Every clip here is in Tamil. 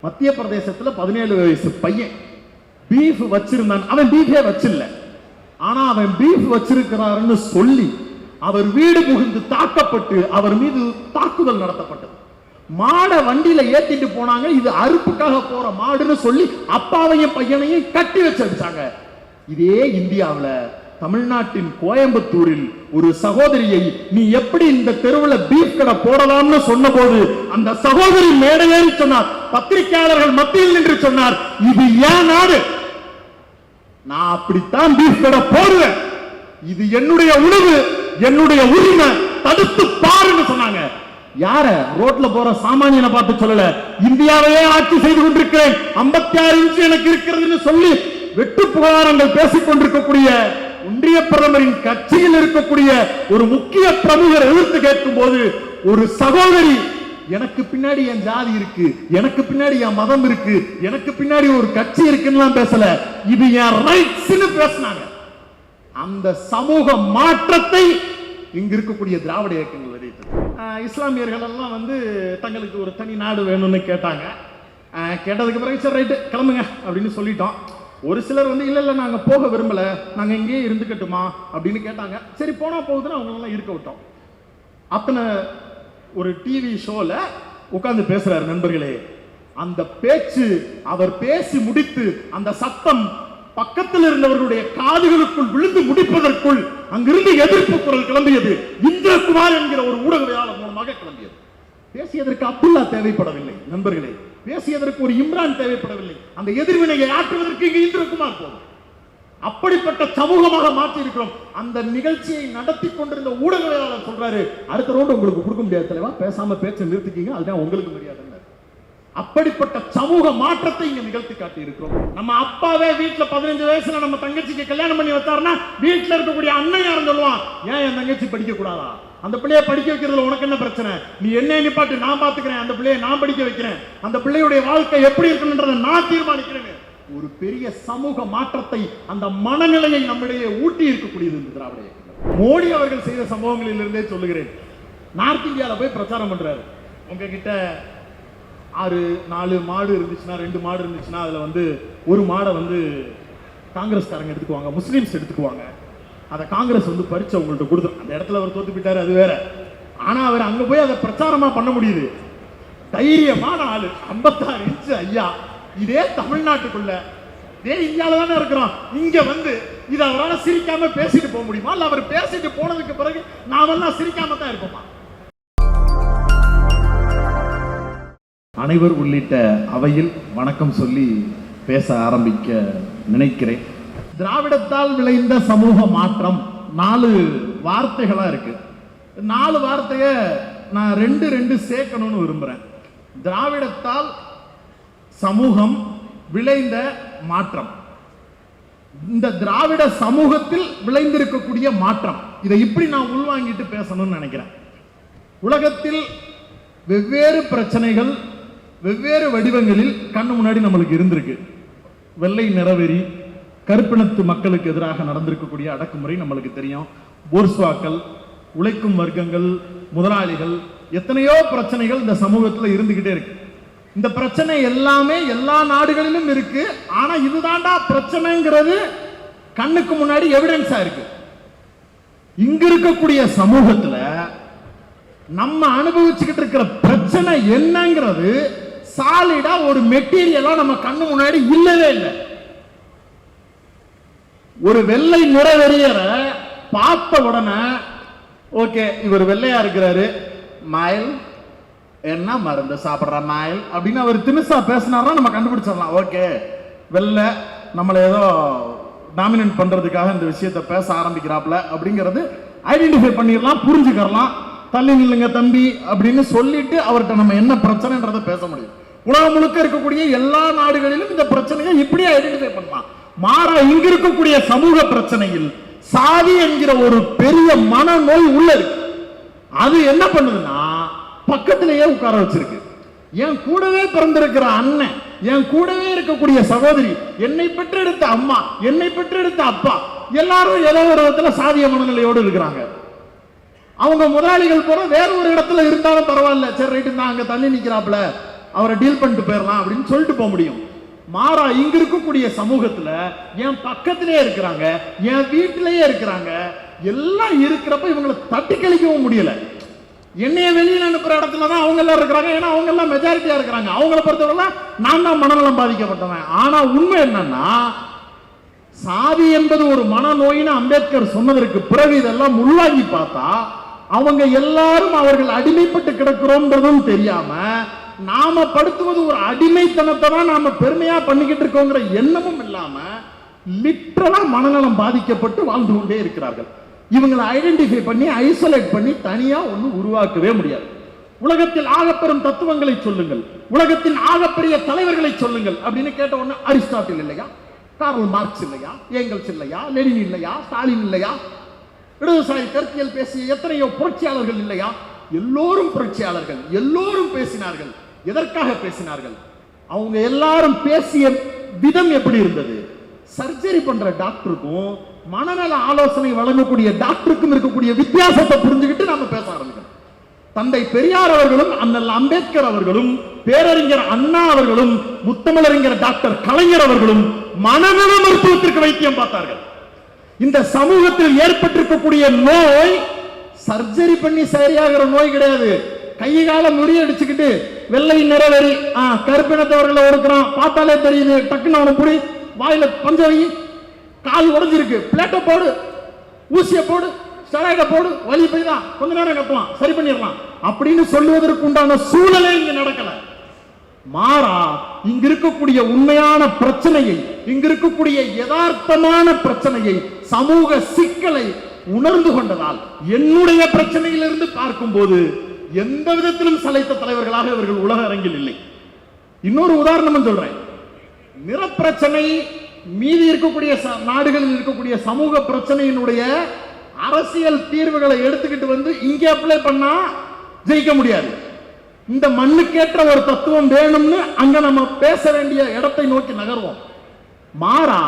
மத்திய பிரதேசத்துல 17 வயசு பையன் பீஃப் வச்சிருந்தான். அவன் பீஃபே வச்சில்ல, ஆனா அவன் பீஃப் வச்சிருக்கிறாருன்னு சொல்லி அவர் வீடு புகுந்து தாக்கப்பட்டு அவர் மீது தாக்குதல் நடத்தப்பட்டது. மாட வண்டியில ஏத்திட்டு போனாங்க. இது அறுப்புக்காக போற மாடுன்னு சொல்லி அப்பாவையும் பையனையும் கட்டி வச்சு அடிச்சாங்க. இதே இந்தியாவில் தமிழ்நாட்டின் கோயம்புத்தூரில் ஒரு சகோதரியை நீ எப்படி இந்த தெருவில் பீஃப் கடை போடலாம்னு சொன்ன போது அந்த சகோதரி மேடையேறி சொன்னார், பத்திரிகையாளர்கள் மத்தியில் நின்று சொன்னார், இது ஏன் நாடு, நான் அப்படித்தான் பீஃப் கடை போடுவேன், இது என்னுடைய உணவு, என்னுடைய உரிமை, தடுத்து பாருன்னு சொன்னாங்க. யார ரோட்ல போற சாமானியனை பார்த்து சொல்லல, இந்தியாவையே ஆட்சி செய்து கொண்டிருக்கிறேன், 56 இன்ச்சு எனக்கு இருக்கிறதுன்னு சொல்லி வெட்டு புகாரங்கள் பேசிக் கொண்டிருக்கக்கூடிய ஒன்றிய பிரதமரின் கட்சியில் இருக்கக்கூடிய ஒரு முக்கிய பிரமுகர் எதிர்த்து கேட்கும் போது ஒரு சகோதரி எனக்கு பின்னாடி என் ஜாதி இருக்கு, எனக்கு பின்னாடி என் மதம் இருக்கு, எனக்கு பின்னாடி ஒரு கட்சி இருக்குன்னு பேசல, இது என் ரைட்ஸ்னு பேசினாங்க. அந்த சமூக மாற்றத்தை இங்க இருக்கக்கூடிய திராவிட இயக்கங்கள் விதைத்தது. இஸ்லாமியர்கள் எல்லாம் தங்களுக்கு ஒரு தனி நாடு வேணும்னு கேட்டாங்க. கேட்டதுக்கு பிறகு சரி ரைட்டு கிளம்புங்க அப்படின்னு சொல்லிட்டோம். ஒரு சிலர் இல்ல இல்ல நாங்க போக விரும்பல, நாங்க இங்கேயே இருந்துக்கட்டுமா அப்படின்னு கேட்டாங்க. சரி போனா போகுதுன்னு அவங்களெல்லாம் இருக்க விட்டோம். அத்தனை ஒரு டிவி ஷோல உட்கார்ந்து பேசுறாரு. நண்பர்களே, அந்த பேச்சு அவர் பேசி முடித்து அந்த சத்தம் பக்கத்தில் இருந்தவர்களுடைய காதுகளுக்குள் விழுந்து முடிப்பதற்குள் அங்கிருந்து எதிர்ப்பு குரல் கிளம்பியது. இந்திரகுமார் என்கிற ஒரு ஊடகவியலாளர் மூலமாக கிளம்பியது. பேசியதற்கு அப்துல்லா தேவைப்படவில்லை நண்பர்களே, பேசியதற்கு ஒரு இம்ரான் தேவைப்படவில்லை, அந்த எதிர்வினையை ஆற்றுவதற்கு இங்கு இந்திரகுமார் போதும். அப்படிப்பட்ட சமூகமாக மாற்றி இருக்கிறோம். அந்த நிகழ்ச்சியை நடத்தி கொண்டிருந்த ஊடகவியலாளர் சொல்றாரு, அடுத்த ரவுண்ட் உங்களுக்கு கொடுக்க முடியாது தலைவா, பேசாம பேச்சை நிறுத்திக்கீங்க, அதுதான் உங்களுக்கு மரியாதை. அப்படிப்பட்ட சமூக மாற்றத்தை இங்க நிகழ்த்தி காட்டி இருக்கிறோம். நம்ம அப்பாவே வீட்டுல 15 வயசுல நம்ம தங்கச்சிக்கு கல்யாணம் பண்ணி வச்சாருன்னா வீட்டுல இருக்கக்கூடிய அண்ணன் யாரும் சொல்லுவான், ஏன் என் தங்கச்சி படிக்க கூடாதா, அந்த பிள்ளைய படிக்க வைக்கிறதுல உனக்கு என்ன பிரச்சனை, நீ என்ன நிப்பாட்டு, நான் பாத்துக்கிறேன், அந்த பிள்ளைய நான் படிக்க வைக்கிறேன், அந்த பிள்ளையுடைய வாழ்க்கை எப்படி இருக்குன்றதை நான் தீர்மானிக்கிறேன். ஒரு பெரிய சமூக மாற்றத்தை, அந்த மனநிலையை நம்மிடையே ஊட்டி இருக்கக்கூடியது இந்த திராவிட இயக்கம். மோடி அவர்கள் செய்த சம்பவங்களில் இருந்தே சொல்லுகிறேன். நார்த் இந்தியாவில் போய் பிரச்சாரம் பண்றாரு. உங்ககிட்ட 4 மாடு இருந்துச்சுன்னா, 2 மாடு இருந்துச்சுன்னா அதுல ஒரு மாடை காங்கிரஸ்காரங்க எடுத்துக்குவாங்க, முஸ்லீம்ஸ் எடுத்துக்குவாங்க, அதை காங்கிரஸ் பறிச்சு அவங்கள்ட்ட கொடுத்துரும். அந்த இடத்துல அவர் தோத்து போயிட்டாரு, அது வேற. ஆனா அவர் அங்க போய் அதை பிரச்சாரமா பண்ண முடியுது. தைரியமான ஆளு, 56 இன்ச்சு ஐயா. இதே தமிழ்நாட்டுக்குள்ள, இதே இந்தியாவில தானே இருக்கிறோம். இங்க இதை அவரால் சிரிக்காம பேசிட்டு போக முடியுமா? இல்ல அவர் பேசிட்டு போனதுக்கு பிறகு நாமெல்லாம் சிரிக்காம தான் இருப்போமா? அனைவர் உள்ளிட்ட அவையில் வணக்கம் சொல்லி பேச ஆரம்பிக்க நினைக்கிறேன். திராவிடத்தால் விளைந்த சமூக மாற்றம் 4 வார்த்தைகளா இருக்கு. 4 வார்த்தைய நான் 2 சேர்க்கணும்னு விரும்புறேன். திராவிடத்தால் சமூகம் விளைந்த மாற்றம், இந்த திராவிட சமூகத்தில் விளைந்திருக்கக்கூடிய மாற்றம், இதை இப்படி நான் உள்வாங்கிட்டு பேசணும்னு நினைக்கிறேன். உலகத்தில் வெவ்வேறு பிரச்சனைகள் வெவ்வேறு வடிவங்களில் கண்ணு முன்னாடி நம்மளுக்கு இருந்திருக்கு. வெள்ளை நிறவெறி, கருப்பினத்து மக்களுக்கு எதிராக நடந்திருக்கக்கூடிய அடக்குமுறை நம்மளுக்கு தெரியும். போர்ஸ்வாக்கள், உழைக்கும் வர்க்கங்கள், முதலாளிகள், எத்தனையோ பிரச்சனைகள் இந்த சமூகத்தில் இருந்துகிட்டே இருக்கு. இந்த பிரச்சனை எல்லாமே எல்லா நாடுகளிலும் இருக்கு. ஆனா இதுதான்டா பிரச்சனைங்கிறது கண்ணுக்கு முன்னாடி எவிடன்ஸா இருக்கு. இங்க இருக்கக்கூடிய சமூகத்துல நம்ம அனுபவிச்சுக்கிட்டு இருக்கிற பிரச்சனை என்னங்கிறது சாலிடா ஒரு மெட்டீரியலா நம்ம கண்ணு முன்னாடி இல்லவே இல்லை. ஒரு வெள்ளை நிறவெறியரை பார்த்த உடனே ஓகே இவர் வெள்ளையா இருக்கிறாரு, மயில் என்ன மருந்து சாப்பிடுற மயில் அப்படின்னு அவர் திமிசா பேசினார்னா நம்ம கண்டுபிடிச்சிடலாம். ஓகே வெள்ளை நம்மளை ஏதோ டாமினேட் பண்றதுக்காக இந்த விஷயத்தை பேச ஆரம்பிக்கிறாப்ல அப்படிங்கிறது ஐடென்டிஃபை பண்ணிடலாம், புரிஞ்சுக்கலாம். தள்ளி நில்லுங்க தம்பி அப்படின்னு சொல்லிட்டு அவர்கிட்ட நம்ம என்ன பிரச்சனைன்றதை பேச முடியும். உலகம் முழுக்க இருக்கக்கூடிய எல்லா நாடுகளிலும் இந்த பிரச்சனையை இப்படி ஐடென்டிஃபை பண்ணலாம். மாறா இங்க இருக்கக்கூடிய சமூக பிரச்சனையில் சாதி என்கிற ஒரு பெரிய மனநோய் உள்ள இருக்கு. அது என்ன பண்ணுதுன்னா பக்கத்திலேயே உட்கார வச்சிருக்கு. என் கூடவே பிறந்திருக்கிற அண்ணன், என் கூடவே இருக்கக்கூடிய சகோதரி, என்னை பெற்றெடுத்த அம்மா, என்னை பெற்றெடுத்த அப்பா, எல்லாரும் ஏதோ ஒரு விதத்துல சாதிய மனநிலையோடு இருக்கிறாங்க. அவங்க முதலாளிகள் போற வேற ஒரு இடத்துல இருந்தாலும் பரவாயில்ல, சரி ரைட்டு தான் அங்க தள்ளி நிக்கிறாப்ல அவரை டீல் பண்ணிட்டு போயிடலாம் அப்படின்னு சொல்லிட்டு போக முடியும். மாறா இங்க இருக்கக்கூடிய சமூகத்துல என் பக்கத்திலே இருக்கிறாங்க, என் வீட்டிலேயே இருக்கிறாங்க, எல்லாம் இருக்கிறப்ப இவங்களை தட்டி கழிக்கவும் முடியல. என்னைய வெளியில் அனுப்புற இடத்துலதான் அவங்க எல்லாம் இருக்கிறாங்க. ஏன்னா அவங்க எல்லாம் மெஜாரிட்டியா இருக்கிறாங்க. அவங்களை பொறுத்தவரை நான் தான் மனநலம் பாதிக்கப்பட்டவன். ஆனா உண்மை என்னன்னா, சாதி என்பது ஒரு மனநோயின்னு அம்பேத்கர் சொன்னதற்கு பிறகு இதெல்லாம் உள்வாங்கி பார்த்தா அவங்க எல்லாரும் அவர்கள் அடிமைப்பட்டு கிடக்கிறோம்ன்றதும் தெரியாம நாம படுத்துவது ஒரு அடிமைத்தனத்தை தான் நாம பெருமையா பண்ணிக்கிட்டு இருக்கோங்கிற எண்ணமும் இல்லாம லிட்டரலா மனநலம் பாதிக்கப்பட்டு வாழ்ந்து கொண்டே இருக்கிறார்கள். இவங்களை ஐடென்டிஃபை பண்ணி ஐசோலேட் பண்ணி தனியா ஒன்னும் உருவாக்கவே முடியாது. உலகத்தில் ஆகப்பெரும் தத்துவங்களை சொல்லுங்கள், உலகத்தின் ஆகப்பெரிய தலைவர்களை சொல்லுங்கள் அப்படின்னு கேட்ட உடனே அரிஸ்டாட்டில் இல்லையா, கார்ல் மார்க்ஸ் இல்லையா, ஏங்கல்ஸ் இல்லையா, லெனின் இல்லையா, ஸ்டாலின் இல்லையா, இடதுசாரி கருத்தியல் பேசிய எத்தனையோ புரட்சியாளர்கள் இல்லையா? எல்லோரும் புரட்சியாளர்கள், எல்லோரும் பேசினார்கள். எதற்காக பேசினார்கள்? அவங்க எல்லாரும் பேசிய விதம் எப்படி இருந்தது? சர்ஜரி பண்ற டாக்டருக்கும் மனநல ஆலோசனை வழங்கக்கூடிய டாக்டருக்கும் இருக்கக்கூடிய வித்தியாசத்தை புரிஞ்சுக்கிட்டு நாம பேச ஆரம்பிக்கிறோம். தந்தை பெரியார் அவர்களும் அண்ணல் அம்பேத்கர் அவர்களும் பேரறிஞர் அண்ணா அவர்களும் முத்தமிழறிஞர் டாக்டர் கலைஞர் அவர்களும் மனநல மருத்துவத்திற்கு வைத்தியம் பார்த்தார்கள். இந்த சமூகத்தில் ஏற்பட்டிருக்கக்கூடிய நோய் சர்ஜரி பண்ணி சரியாகிற நோய் கிடையாது. கை கால முறியடிச்சுக்கிட்டு வெள்ளை நிறவெறி கருப்பினத்தவர்களை ஒடுக்கிறான், பார்த்தாலே தெரியுது, டக்குன்னு அவனை புடி, வாயில பஞ்சவி, கால் உடைஞ்சிருக்கு, பிளேட்டை போடு, ஊசியை போடு, ஸ்டெராய்டை போடு, வலி போய் தான் கொஞ்ச நேரம் கட்டலாம், சரி பண்ணிடலாம் அப்படின்னு சொல்லுவதற்கு உண்டான சூழலே இங்க நடக்கல. மாறா இங்க இருக்கக்கூடிய உண்மையான பிரச்சனையை, இங்க இருக்கக்கூடிய யதார்த்தமான பிரச்சனையை, சமூக சிக்கலை உணர்ந்து கொண்டதால் என்னுடைய பிரச்சனையிலிருந்து பார்க்கும் போது எந்த விதத்திலும் சளைத்த தலைவர்களாக இவர்கள் உலக அரங்கில் இல்லை. இன்னொரு உதாரணம் சொல்றேன். நிறப்பிரச்சனை மீதி இருக்கக்கூடிய நாடுகளில் இருக்கக்கூடிய சமூக பிரச்சனையினுடைய அரசியல் தீர்வுகளை எடுத்துக்கிட்டு வந்து இங்கே அப்ளை பண்ணா ஜெயிக்க முடியாது. இந்த மண்ணுக்கேற்ற ஒரு தத்துவம் வேணும்னு அங்க நம்ம பேச வேண்டிய இடத்தை நோக்கி நகர்வோம். மாறா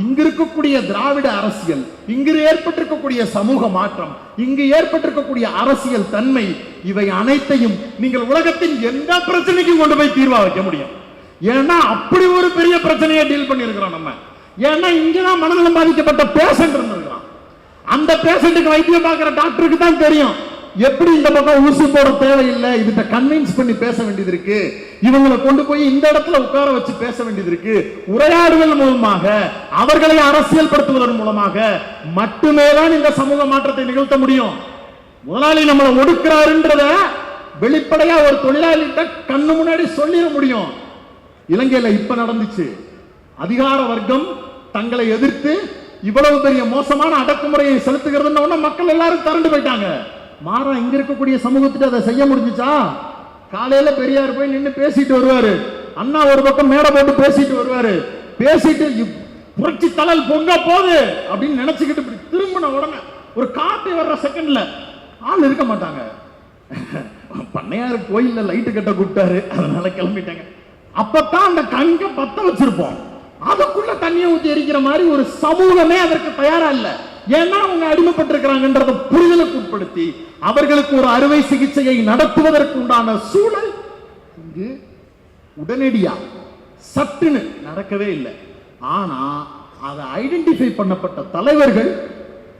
இங்கு இருக்கக்கூடிய திராவிட அரசியல், இங்கு ஏற்பட்டிருக்கக்கூடிய சமூக மாற்றம், இங்கு ஏற்பட்டிருக்கக்கூடிய அரசியல் தன்மை, இவை அனைத்தையும் நீங்கள் உலகத்தின் எந்த பிரச்சனைக்கும் கொண்டு போய் தீர்வா வைக்க முடியும். ஏன்னா அப்படி ஒரு பெரிய பிரச்சனையை டீல் பண்ணி இருக்கிறோம் நம்ம. ஏன்னா இங்கதான் மனநலம் பாதிக்கப்பட்ட பேஷண்ட் இருந்திருக்கிறான். அந்த பேஷண்ட்டுக்கு வைத்தியம் பார்க்கிற டாக்டருக்கு தான் தெரியும் எப்படி இந்த பக்கம் ஊசி போட தேவையில்லை, இதுட்ட கன்வின்ஸ் பண்ணி பேச வேண்டியது இருக்கு, இவங்களை கொண்டு போய் இந்த இடத்துல உட்கார வச்சு பேச வேண்டியது இருக்கு. உரையாடுதல் மூலமாக, அவர்களை அரசியல் படுத்துவதன் மூலமாக மட்டுமே தான் இந்த சமூக மாற்றத்தை நிகழ்த்த முடியும். முதலாளி நம்மளை ஒடுக்கிறாருன்றத வெளிப்படையா ஒரு தொழிலாளிகிட்ட கண்ணு முன்னாடி சொல்லிட முடியும். இலங்கையில இப்ப நடந்துச்சு. அதிகார வர்க்கம் தங்களை எதிர்த்து இவ்வளவு பெரிய மோசமான அடக்குமுறையை செலுத்துகிறதுன்னு மக்கள் எல்லாரும் திரண்டு போயிட்டாங்க. மாறா இங்க இருக்கக்கூடிய சமூகத்துக்கு அதை செய்ய முடிஞ்சுச்சா? காலையில பெரியார் போய் நின்று பேசிட்டு வருவாரு, அண்ணா ஒரு பக்கம் மேடை போட்டு பேசிட்டு வருவாரு, பேசிட்டு புரட்சி தலல் பொங்க போகுது அப்படின்னு நினைச்சுக்கிட்டு இப்படி திரும்பின உடனே ஒரு காப்பி வர்ற செகண்ட்ல ஆள் இருக்க மாட்டாங்க. பண்ணையாரு கோயில்ல லைட்டு கட்ட கூப்பிட்டாரு, அதனால கிளம்பிட்டாங்க. அப்பதான் அந்த கங்க பத்த வச்சிருப்போம், அதுக்குள்ள தண்ணியை ஊத்தி எரிக்கிற மாதிரி ஒரு சமூகமே அதற்கு தயாரா இல்ல. ஏன்னா அவங்க அடிமைப்பட்டிருக்கிறாங்கன்றத புரிதலுக்கு உட்படுத்தி அவர்களுக்கு ஒரு அறுவை சிகிச்சையை நடத்துவதற்கு உண்டான சூழல் இங்கு உடனடியா சட்டுன்னு நடக்கவே இல்லை. ஆனா அதை ஐடென்டிஃபை பண்ணப்பட்ட தலைவர்கள்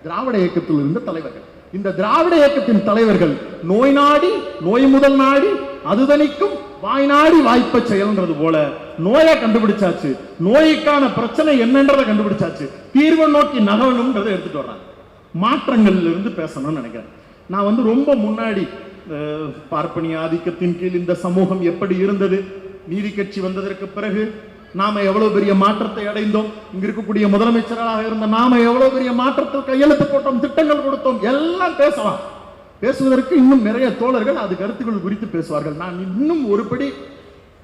திராவிட இயக்கத்தில் இருந்த தலைவர்கள். இந்த திராவிட இயக்கத்தின் தலைவர்கள் நோய் நாடி நோய் முதல் நாடி அதுதனிக்கும் வாய் நாடி வாய்ப்பை செயல்ன்றது போல நோயை கண்டுபிடிச்சாச்சு, நோய்க்கான பிரச்சனை என்னன்றதை கண்டுபிடிச்சாச்சு, தீர்வை நோக்கி நகரணும்ன்றதை எடுத்துட்டு வர்றாங்க. மாற்றங்கள்ல இருந்து பேசணும்னு நினைக்கிறேன். நான் ரொம்ப முன்னாடி பார்ப்பனிய ஆதிக்கத்தின் கீழ் இந்த சமூகம் எப்படி இருந்தது, நீதி கட்சி வந்ததற்கு பிறகு நாம எவ்வளவு பெரிய மாற்றத்தை அடைந்தோம், இங்க இருக்கக்கூடிய முதலமைச்சராக இருந்த நாம எவ்வளவு பெரிய மாற்றத்தை கையெழுத்து போட்டோம், திட்டங்கள் கொடுத்தோம், எல்லாம் பேசலாம். பேசுவதற்கு இன்னும் நிறைய தோழர்கள் அது கருத்துக்கள் குறித்து பேசுவார்கள். நான் இன்னும் ஒருபடி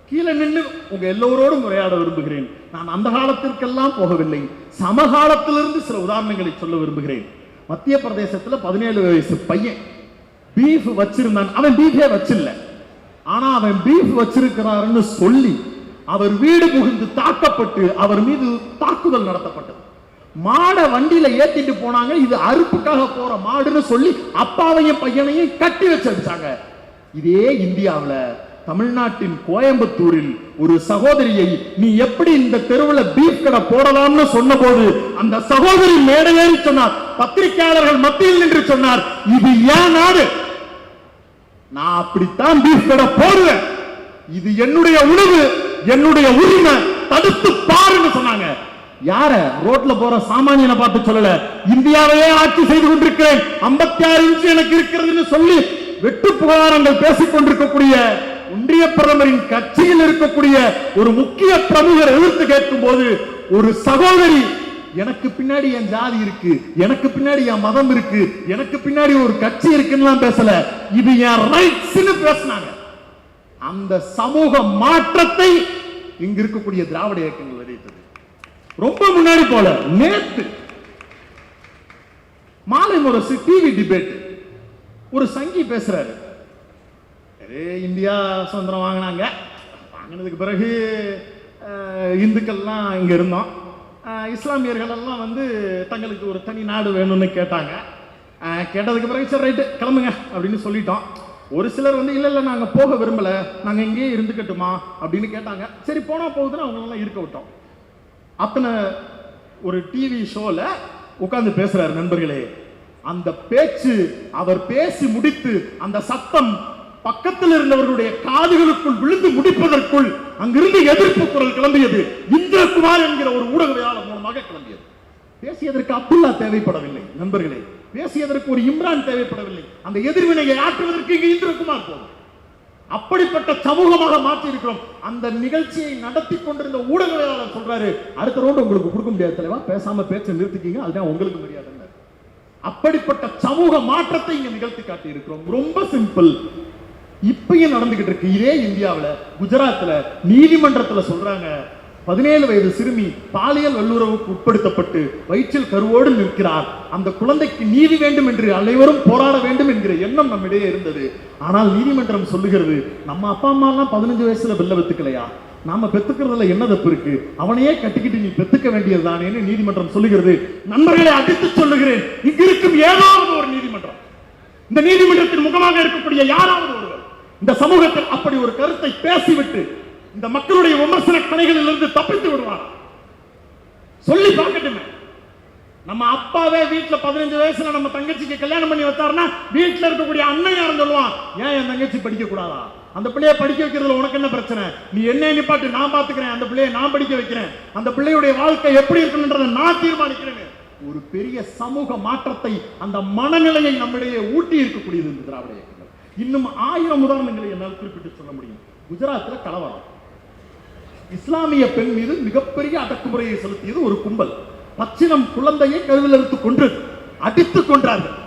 கீழே நின்று உங்க எல்லோரோடும் உரையாட விரும்புகிறேன். நான் அந்த காலத்திற்கெல்லாம் போகவில்லை, சமகாலத்திலிருந்து சில உதாரணங்களை சொல்ல விரும்புகிறேன். மத்திய பிரதேசத்துல 17 வயசு பையன் பீஃப் வச்சிருந்தான். அவன் பீஃபே வச்சில்ல, ஆனா அவன் பீஃப் வச்சிருக்கிறாருன்னு சொல்லி அவர் வீடு புகுந்து தாக்கப்பட்டு அவர் மீது தாக்குதல் நடத்தப்பட்டது. மாடை வண்டியில ஏத்திட்டு போனாங்க, இது அறுப்புக்காக போற மாடுன்னு சொல்லி அப்பாவையும் பையனையும் கட்டி வச்சு அடிச்சாங்க. இதே இந்தியாவில் தமிழ்நாட்டின் கோயம்புத்தூரில் ஒரு சகோதரியை நீ எப்படி இந்த தெருவில் பீஃப் கடை போடலாம்னு சொன்னபோது அந்த சகோதரி மேடையேறி சொன்னார், பத்திரிகையாளர்கள் மத்தியில் நின்று சொன்னார், இது ஏன் நாடு, நான் அப்படித்தான் பீஃப் கடை போடுவேன், இது என்னுடைய உணவு, என்னுடைய உரிமை, தடுத்து பாருன்னு சொன்னாங்க. யார? ரோட்ல போற சாமானியனை பார்த்து சொல்லல, இந்தியாவையே ஆட்சி செய்து கொண்டிருக்கிறேன், 56 இன்ச் எனக்கு இருக்கிறதுன்னு சொல்லி வெட்டு புகாரங்கள் பேசிக் கொண்டிருக்கக்கூடிய ஒன்றிய பிரதமரின் கட்சியில் இருக்கக்கூடிய ஒரு முக்கிய பிரமுகர் எதிர்த்து கேட்கும் போது ஒரு சகோதரி, எனக்கு பின்னாடி என் ஜாதி இருக்கு, எனக்கு பின்னாடி என் மதம் இருக்கு, எனக்கு பின்னாடி ஒரு கட்சி இருக்குன்னு பேசல, இது என் ரைட்ஸ்னு பேசினாங்க. அந்த சமூக மாற்றத்தை இங்க இருக்கக்கூடிய திராவிட இயக்கங்கள் விதைத்தது. ரொம்ப முன்னாடி போல நேத்து மாலை முரசு டிவி டிபேட் ஒரு சங்கி பேசுறாரு, இந்தியா சுதந்திரம் வாங்கினாங்க, வாங்கினதுக்கு பிறகு இந்துக்கள்லாம் இங்க இருந்தோம், இஸ்லாமியர்கள் எல்லாம் வந்து தங்களுக்கு ஒரு தனி நாடு வேணும்னு கேட்டாங்க, கேட்டதுக்கு பிறகு சரி ரைட்டு கிளம்புங்க அப்படின்னு சொல்லிட்டோம். ஒரு சிலர் வந்து இல்ல இல்ல நாங்க போக விரும்பல, நாங்க இங்கேயே இருந்துக்கட்டுமா அப்படின்னு கேட்டாங்க. சரி போனா போகுதுன்னு அவங்களெல்லாம் இருக்க விட்டோம். அத்தனை ஒரு டிவி ஷோல உட்கார்ந்து பேசுறாரு. நண்பர்களே, அந்த பேச்சு அவர் பேசி முடித்து அந்த சத்தம் பக்கத்தில் இருந்தவர்களுடைய காதுகளுக்குள் விழுந்து முடிப்பதற்குள் அங்கிருந்து எதிர்ப்பு குரல் கிளம்பியது. இந்திரகுமார் என்கிற ஒரு ஊடகவியலாளர் மூலமாக கிளம்பியது. பேசியதற்கு அப்துல்லா தேவைப்படவில்லை நண்பர்களே, பேசியதற்கு ஒரு இம்ரான் தேவைப்படவில்லை, அந்த எதிர்வினையை ஆற்றுவதற்கு இங்கு இந்திரகுமார் போதும். அப்படிப்பட்ட சமூகமாக மாற்றி இருக்கிறோம். அந்த நிகழ்ச்சியை நடத்தி கொண்டிருந்த ஊடகவியலாளர் சொல்றாரு, அடுத்த ரவுண்ட் உங்களுக்கு கொடுக்க முடியாது தலைவா, பேசாம பேச்சை நிறுத்திக்கீங்க, அதுதான் உங்களுக்கு மரியாதை. அப்படிப்பட்ட சமூக மாற்றத்தை இங்க நிகழ்த்தி காட்டி இருக்கிறோம். ரொம்ப சிம்பிள். இப்பயும் நடந்துகிட்டு இருக்கு. இதே இந்தியாவில் குஜராத்ல நீதிமன்றத்தில் சொல்றாங்க, 17 வயது சிறுமி பாலியல் வல்லுறவுக்கு உட்படுத்தப்பட்டு வயிற்றில் கருவோடு நிற்கிறார், அந்த குழந்தைக்கு நீதி வேண்டும் என்று அனைவரும் போராட வேண்டும் என்கிற எண்ணம் நம்மிடையே இருந்தது. ஆனால் நீதிமன்றம் சொல்லுகிறது, நம்ம அப்பா அம்மா எல்லாம் 15 வயசுல பிள்ளை பெத்துக்கலையா, நாம பெத்துக்கிறதுல என்ன தப்பு இருக்கு, அவனையே கட்டிக்கிட்டு நீ பெத்துக்க வேண்டியதுதானேன்னு நீதிமன்றம் சொல்லுகிறது. நண்பர்களை அடித்து சொல்லுகிறேன், இங்கு இருக்கும் ஏதாவது ஒரு நீதிமன்றம், இந்த நீதிமன்றத்தின் முகமாக இருக்கக்கூடிய யாராவது ஒருவர் இந்த சமூகத்தில் அப்படி ஒரு கருத்தை பேசிவிட்டு இந்த மக்களுடைய விமர்சன கணைகளில் இருந்து தப்பித்து விடுவார். சொல்லி பார்க்கட்டுமே. நம்ம அப்பாவே வீட்டுல 15 வயசுல நம்ம தங்கச்சிக்கு கல்யாணம் பண்ணி வச்சாருன்னா வீட்டுல இருக்கக்கூடிய அண்ணன் யாரும் சொல்லுவான், ஏன் என் தங்கச்சி படிக்க கூடாதா, அந்த பிள்ளைய படிக்க வைக்கிறதுல உனக்கு என்ன பிரச்சனை, நீ என்ன நிப்பாட்டு, நான் பாத்துக்கிறேன், அந்த பிள்ளைய நான் படிக்க வைக்கிறேன், அந்த பிள்ளையுடைய வாழ்க்கை எப்படி இருக்குன்றதை நான் தீர்மானிக்கிறேன். ஒரு பெரிய சமூக மாற்றத்தை, அந்த மனநிலையை நம்மிடையே ஊட்டி இருக்கக்கூடியது இந்த திராவிட இயக்கங்கள். இன்னும் 1000 உதாரணங்களை என்னால் குறிப்பிட்டு சொல்ல முடியும். குஜராத்ல கலவரம், இஸ்லாமிய பெண் மீது மிகப்பெரிய அடக்குமுறையை செலுத்தியது ஒரு கும்பல். பச்சிலம் குழந்தையை கருவில் எடுத்துக் கொன்று அடித்துக் கொன்றார்கள்.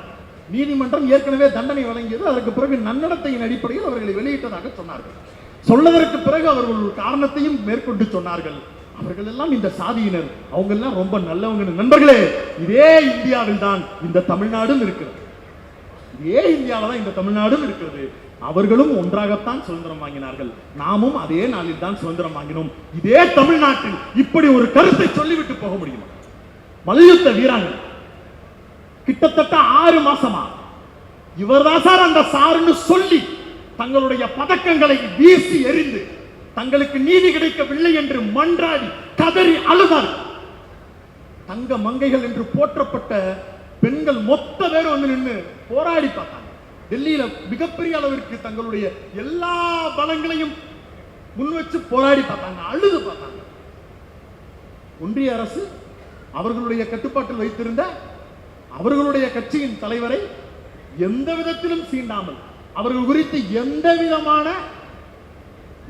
நீதிமன்றம் ஏற்கனவே தண்டனை வழங்கியது. அதற்கு பிறகு நன்னடத்தையின் அடிப்படையில் அவர்களை வெளியிட்டதாக சொன்னார்கள். சொன்னதற்கு பிறகு அவர்கள் ஒரு காரணத்தையும் மேற்கொண்டு சொன்னார்கள், அவர்கள் எல்லாம் இந்த சாதியினர், அவங்க எல்லாம் ரொம்ப நல்லவங்க. நண்பர்களே, இதே இந்தியாவில் தான் இந்த தமிழ்நாடும் இருக்கிறது. இதே இந்தியாவில் தான் இந்த தமிழ்நாடும் இருக்கிறது. அவர்களும் ஒன்றாகத்தான் சுதந்திரம் வாங்கினார்கள், நாமும் அதே நாளில் தான் சுதந்திரம் வாங்கினோம். இதே தமிழ்நாட்டில் இப்படி ஒரு கருத்தை சொல்லிவிட்டு போக முடியுமா? மல்யுத்த வீராங்கனை கிட்டத்தட்ட 6 மாசமா இவர்தான் சார் அந்த சாருன்னு சொல்லி தங்களுடைய பதக்கங்களை வீசி எறிந்து தங்களுக்கு நீதி கிடைக்கவில்லை என்று மன்றாடி கதறி அழுதார். தங்க மங்கைகள் என்று போற்றப்பட்ட பெண்கள் மொத்த பேர் வந்து நின்று போராடி பார்த்தாங்க. டெல்லியில மிகப்பெரிய அளவிற்கு தங்களுடைய எல்லா பலங்களையும் முன் வச்சு போராடி பார்த்தாங்க, அழுது பார்த்தாங்க. ஒன்றிய அரசு அவர்களுடைய கட்டுப்பாட்டில் வைத்திருந்த அவர்களுடைய கட்சியின் தலைவரை எந்த விதத்திலும் சீண்டாமல், அவர்கள் குறித்து எந்த விதமான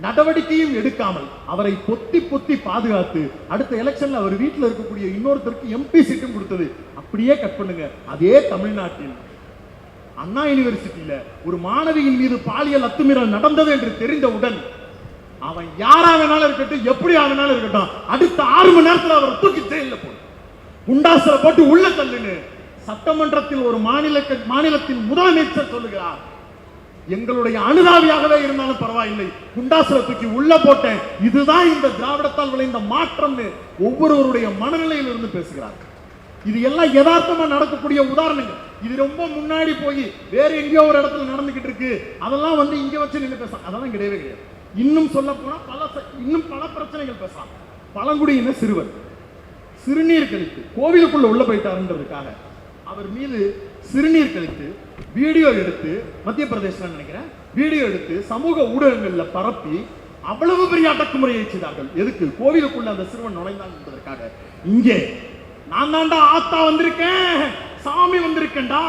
நடவடிக்கையும் எடுக்காமல் அவரை பொத்தி பொத்தி பாதுகாத்து அடுத்த எலெக்ஷன்ல அவர் வீட்டில் இருக்கக்கூடிய இன்னொருத்தருக்கு எம்பி சீட்டும் கொடுத்தது. அப்படியே கட் பண்ணுங்க. அதே தமிழ்நாட்டில் அண்ணா யூனிவர்சிட்டியில ஒரு மாணவியின் மீது பாலியல் அத்துமீறல் நடந்தது என்று தெரிந்தவுடன் அவன் யாரா வேணாலும் இருக்கட்டும், எப்படி ஆனாலும் இருக்கட்டும், அடுத்த 6 மணி நேரத்தில் அவர் தூக்கி ஜெயில போடு, குண்டாசுல போட்டு உள்ள தள்ளுன்னு சட்டமன்றத்தில் ஒரு மாநிலத்தின் முதலமைச்சர் சொல்லுகிறார். எங்களுடைய அனுதாபியாகவே இருந்தாலும் பரவாயில்லை, குண்டாசுல தூக்கி உள்ள போட்டேன். இதுதான் இந்த திராவிடத்தால் விளைந்த மாற்றம் ஒவ்வொருவருடைய மனநிலையில் இருந்து பேசுகிறார். இது எல்லாம் யதார்த்தமா நடக்கக்கூடிய உதாரணங்கள். இது ரொம்ப முன்னாடி போய் வேற எங்கேயோ ஒரு இடத்துல நடந்துகிட்டு இருக்கு, அதெல்லாம் வந்து இங்க வச்சு நின்று பேசலாம், அதெல்லாம் கிடையவே கிடையாது. இன்னும் சொல்ல போனா இன்னும் பல பிரச்சனைகள் பேசலாம். பழங்குடியின சிறுவர் சிறுநீர் கழித்து கோவிலுக்குள்ள உள்ள போயிட்டாருன்றதுக்காக அவர் மீது சிறுநீர் கழித்து வீடியோ எடுத்து, மத்திய பிரதேசம் நினைக்கிறேன், வீடியோ எடுத்து சமூக ஊடகங்கள்ல பரப்பி அவ்வளவு பெரிய அடக்குமுறையை செய்தார்கள். எதுக்கு? கோவிலுக்குள்ள அந்த சிறுவன் நுழைந்தான் என்பதற்காக. இங்கே நான் தாண்டா ஆத்தா வந்திருக்கேன், சாமி வந்திருக்கேன்டா,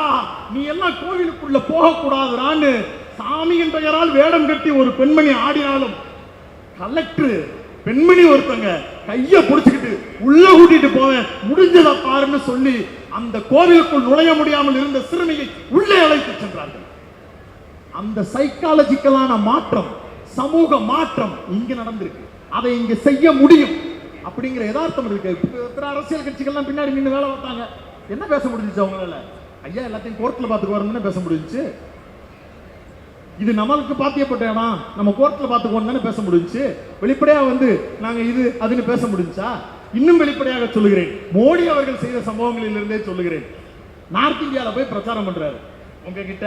நீ எல்லாம் கோவிலுக்குள்ள போக கூடாதுரான்னு சாமியின் பெயரால் வேடம் கட்டி ஒரு பெண்மணி ஆடினாலும் கலெக்டர் பெண்மணி ஒருத்தங்க கைய புடிச்சுக்கிட்டு உள்ள கூட்டிட்டு போவேன், முடிஞ்சதை பாருன்னு சொல்லி அந்த கோவிலுக்குள் நுழைய முடியாமல் இருந்த சிறுமியை உள்ளே அழைத்து சென்றார்கள். அந்த சைக்காலஜிக்கலான மாற்றம், சமூக மாற்றம் இங்க நடந்திருக்கு. அதை இங்க செய்ய முடியும் அப்படிங்கிற யதார்த்தம் இருக்கு. அரசியல் கட்சிகள்லாம் பின்னாடி நின்று வேலை பார்த்தாங்க, என்ன பேச முடிஞ்சிச்சு அவங்களால? ஐயா எல்லாத்தையும் கோர்ட்ல பார்த்துக்கு வரணும்னு பேச முடிஞ்சிச்சு. இது நம்மளுக்கு பாத்தியப்பட்ட இடம், நம்ம கோர்ட்ல பார்த்துக்கோன்னு தானே பேச முடிஞ்சிச்சு. வெளிப்படையா வந்து நாங்க இது அதுன்னு பேச முடிஞ்சா? இன்னும் வெளிப்படையாக சொல்லுகிறேன், மோடி அவர்கள் செய்த சம்பவங்களில் இருந்தே சொல்லுகிறேன். நார்த் இந்தியாவில் போய் பிரச்சாரம் பண்றாரு. உங்ககிட்ட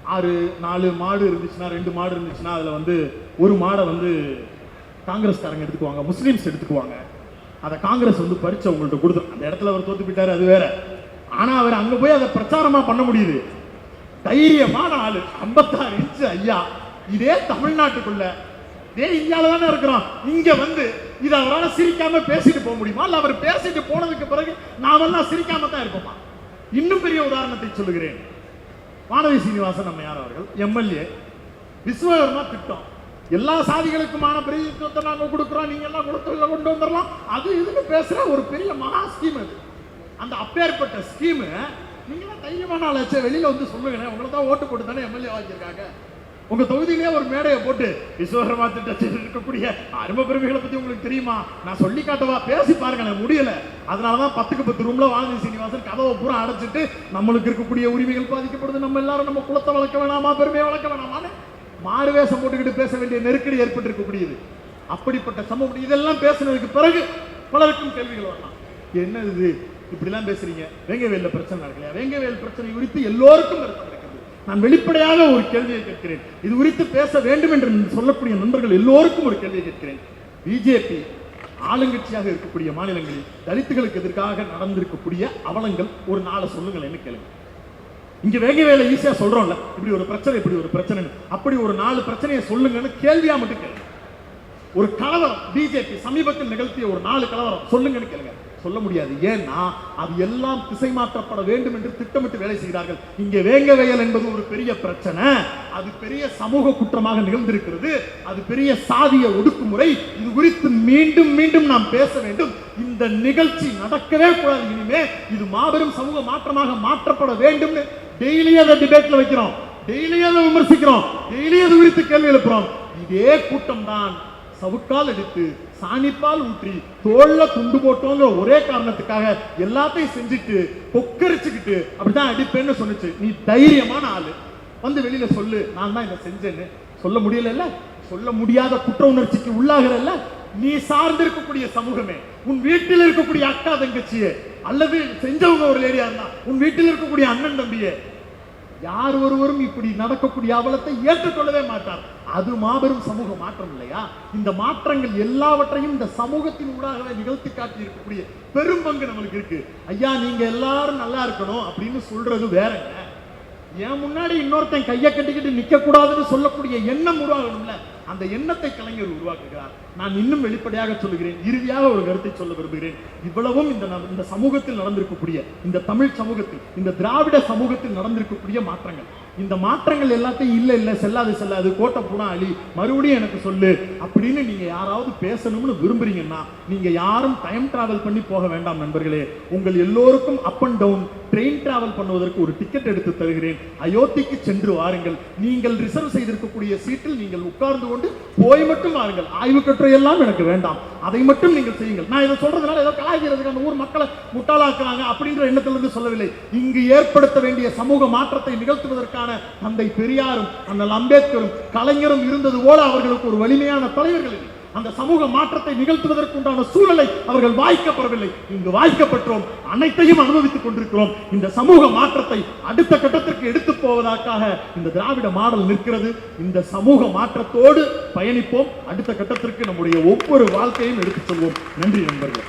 4 மாடு இருந்துச்சுன்னா, 2 மாடு இருந்துச்சுன்னா அதுல வந்து ஒரு மாடை வந்து காங்கிரஸ்காரங்க எடுத்துக்குவாங்க, முஸ்லீம்ஸ் எடுத்துக்குவாங்க, அதை காங்கிரஸ் வந்து பறிச்சு அவங்கள்ட்ட கொடுத்து, அந்த இடத்துல அவர் தோத்து போயிட்டாரு, அது வேற. ஆனா அவர் அங்க போய் அதை பிரச்சாரமா பண்ண முடியுது. தைரியமான ஆளு, 56 இன்ச்சு ஐயா. இதே தமிழ்நாட்டுக்குள்ள, இதே இந்தியாவில தானே இருக்கிறோம், இங்க வந்து இதை அவரால் சிரிக்காம பேசிட்டு போக முடியுமா? இல்ல அவர் பேசிட்டு போனதுக்கு பிறகு நாமெல்லாம் சிரிக்காம தான் இருப்போமா? இன்னும் பெரிய உதாரணத்தை சொல்லுகிறேன். வானதி சீனிவாசன் அம்மையார் அவர்கள் எம்எல்ஏ, விஸ்வகர்மா திட்டம், எல்லா சாதிகளுக்குமான பிரதிநிதித்துவத்தை நாங்க கொடுக்கிறோம், நீங்க எல்லாம் கொண்டு வந்துடலாம், அது இதுன்னு பேசுற ஒரு பெரிய மகா ஸ்கீம் அது. அந்த அப்பேற்பட்ட ஸ்கீம் நீங்களாம் தைரியமான ஆளாச்சே, வெளியில வந்து சொல்லுங்க, உங்களை தான் ஓட்டு போட்டு தானே எம்எல்ஏ வாங்கியிருக்காங்க. உங்க தொகுதியிலே ஒரு மேடையை போட்டு விஸ்வகர்மா திட்டத்தில் இருக்கக்கூடிய அருமை பெருமைகளை பத்தி உங்களுக்கு தெரியுமா, நான் சொல்லி காட்டவா, பேசி பாருங்க, எனக்கு முடியல. அதனாலதான் 10க்கு 10 ரூம்ல வானதி சீனிவாசன் கதவை பூரா அடைச்சிட்டு, நம்மளுக்கு இருக்கக்கூடிய உரிமைகள் பாதிக்கப்படுது, நம்ம எல்லாரும் நம்ம குலத்தை வளர்க்க வேணாமா, பெருமையை வளர்க்க வேணாமான்னு மாறு வேஷம் போட்டுக்கிட்டு பேச வேண்டிய நெருக்கடி ஏற்பட்டு இருக்கக்கூடியது. அப்படிப்பட்ட சமூகம் இதெல்லாம் பேசினதுக்கு பிறகு பலருக்கும் கேள்விகள் வரலாம். என்ன இது இப்படிலாம் பேசுறீங்க, வேங்கவேல்ல பிரச்சனை நடக்கலையா? வேங்கவேல் பிரச்சனை குறித்து எல்லோருக்கும் வருத்தம் இருக்கிறது. நான் வெளிப்படையாக ஒரு கேள்வியை கேட்கிறேன், இது குறித்து பேச வேண்டும் என்று சொல்லக்கூடிய நண்பர்கள் எல்லோருக்கும் ஒரு கேள்வியை கேட்கிறேன். பிஜேபி ஆளுங்கட்சியாக இருக்கக்கூடிய மாநிலங்களில் தலித்துகளுக்கு எதிராக நடந்திருக்கக்கூடிய அவலங்கள் ஒரு 4 சொல்லுங்களேன்னு கேளுங்க. இங்க வேங்கவேலை ஈஸியா சொல்றோம்ல, இப்படி ஒரு பிரச்சனை, இப்படி ஒரு பிரச்சனை, அப்படி ஒரு 4 பிரச்சனையை சொல்லுங்கன்னு கேள்வியா மட்டும் கேளுங்க. ஒரு கலவரம் பிஜேபி சமீபத்தில் நிகழ்த்திய ஒரு 4 கலவரம் சொல்லுங்கன்னு கேளுங்க. சொல்ல முடியாது. ஏன்னா அது எல்லாம் திசை மாற்றப்பட வேண்டும் என்று திட்டமிட்டு வேலை செய்கிறார்கள். இங்கே வேங்கவேல் என்பது ஒரு பெரிய பிரச்சனை, அது பெரிய சமூக குற்றமாக நிகழ்ந்திருக்கிறது, அது பெரிய சாதிய ஒடுக்குமுறை. இது குறித்து மீண்டும் மீண்டும் நாம் பேச வேண்டும். இந்த நிகழ்ச்சி நடக்கவே கூடாது. இனிமே இது மாபெரும் சமூக மாற்றமாக மாற்றப்பட வேண்டும். டெய்லி அதை டிபேட்ல வைக்கிறோம், டெய்லி அதை விமர்சிக்கிறோம், டெய்லி அது குறித்து கேள்வி எழுப்புறோம். இதே கூட்டம் தான் சவுக்கால் எடுத்து சாணிப்பால் ஊற்றி தோல்ல துண்டு போட்டோங்கிற ஒரே காரணத்துக்காக எல்லாத்தையும் செஞ்சுட்டு கொக்கரிச்சுக்கிட்டு அப்படிதான் அடிப்பேன்னு சொன்னிச்சு. நீ தைரியமான ஆளு, வந்து வெளியில சொல்லு, நான் தான் இதை செஞ்சேன்னு. சொல்ல முடியல, சொல்ல முடியாத குற்ற உணர்ச்சிக்கு உள்ளாகிறல்ல. நீ சார்ந்திருக்கக்கூடிய சமூகமே, உன் வீட்டில் இருக்கக்கூடிய அக்கா தங்கச்சியே, அல்லது செஞ்சவங்க ஒரு லேடியா இருந்தா உன் வீட்டில் இருக்கக்கூடிய அண்ணன் தம்பியே, யார் ஒருவரும் இப்படி நடக்கக்கூடிய அவலத்தை ஏற்றுக்கொள்ளவே மாட்டார். அது மாபெரும் சமூக மாற்றம் இல்லையா? இந்த மாற்றங்கள் எல்லாவற்றையும் இந்த சமூகத்தின் ஊடாகவே நிகழ்த்தி காட்டி இருக்கக்கூடிய பெரும் பங்கு நம்மளுக்கு இருக்கு. ஐயா நீங்க எல்லாரும் நல்லா இருக்கணும் அப்படின்னு சொல்றது வேறங்க, என் முன்னாடி இன்னொருத்தன் கையை கட்டிக்கிட்டு நிக்க கூடாதுன்னு சொல்லக்கூடிய எண்ணம் உருவாகணும்ல. அந்த எண்ணத்தை கலைஞர் உருவாக்குகிறார். நான் இன்னும் வெளிப்படையாக சொல்லுகிறேன், இறுதியாக ஒரு கருத்தை சொல்ல விரும்புகிறேன். இவ்வளவும் இந்த சமூகத்தில் நடந்திருக்கக்கூடிய, இந்த தமிழ் சமூகத்தில், இந்த திராவிட சமூகத்தில் நடந்திருக்கக்கூடிய மாற்றங்கள், இந்த மாற்றங்கள் எல்லாத்தையும் இல்ல செல்லாது கோட்டை பூனா அழி மறுபடியும் எனக்கு சொல்லு அப்படின்னு நீங்க யாராவது பேசணும்னு விரும்புறீங்கன்னா நீங்க யாரும் டைம் டிராவல் பண்ணி போக வேண்டாம் நண்பர்களே. உங்கள் எல்லோருக்கும் up and down train travel பண்ணுவதற்கு ஒரு டிக்கெட் எடுத்து தருகிறேன். அயோத்திக்கு சென்று வாருங்கள். நீங்கள் ரிசர்வ் செய்திருக்கக்கூடிய சீட்டில் நீங்கள் உட்கார்ந்து கொண்டு போய் மட்டும் வாருங்கள். ஆய்வு கட்டுரை எல்லாம் எனக்கு வேண்டாம், அதை மட்டும் நீங்கள் செய்யுங்கள். நான் இதை சொல்றதுனால ஏதோ கலாய்க்கிறதுக்கு அந்த ஊர் மக்களை முட்டாளாக்குறாங்க அப்படின்ற எண்ணத்திலிருந்து சொல்லவில்லை. இங்கு ஏற்படுத்த வேண்டிய சமூக மாற்றத்தை நிகழ்த்துவதற்கான தந்தை பெரியாரும் அண்ணல் அம்பேத்கரும் கலைஞரும் இருந்தது போல அவர்களுக்கு ஒரு வலிமையான தலைவர்கள் அந்த சமூக மாற்றத்தை நிகழ்த்துவதற்குண்டான சூழலை அவர்கள் வாய்க்கப்படவில்லை. இங்கு வாய்க்கப்பட்டோம், அனைத்தையும் அனுபவித்துக் கொண்டிருக்கிறோம். இந்த சமூக மாற்றத்தை அடுத்த கட்டத்திற்கு எடுத்து போவதற்காக இந்த திராவிட மாடல் நிற்கிறது. இந்த சமூக மாற்றத்தோடு பயணிப்போம். அடுத்த கட்டத்திற்கு நம்முடைய ஒவ்வொரு வாழ்க்கையும் எடுத்துச் செல்வோம். நன்றி நண்பர்களே.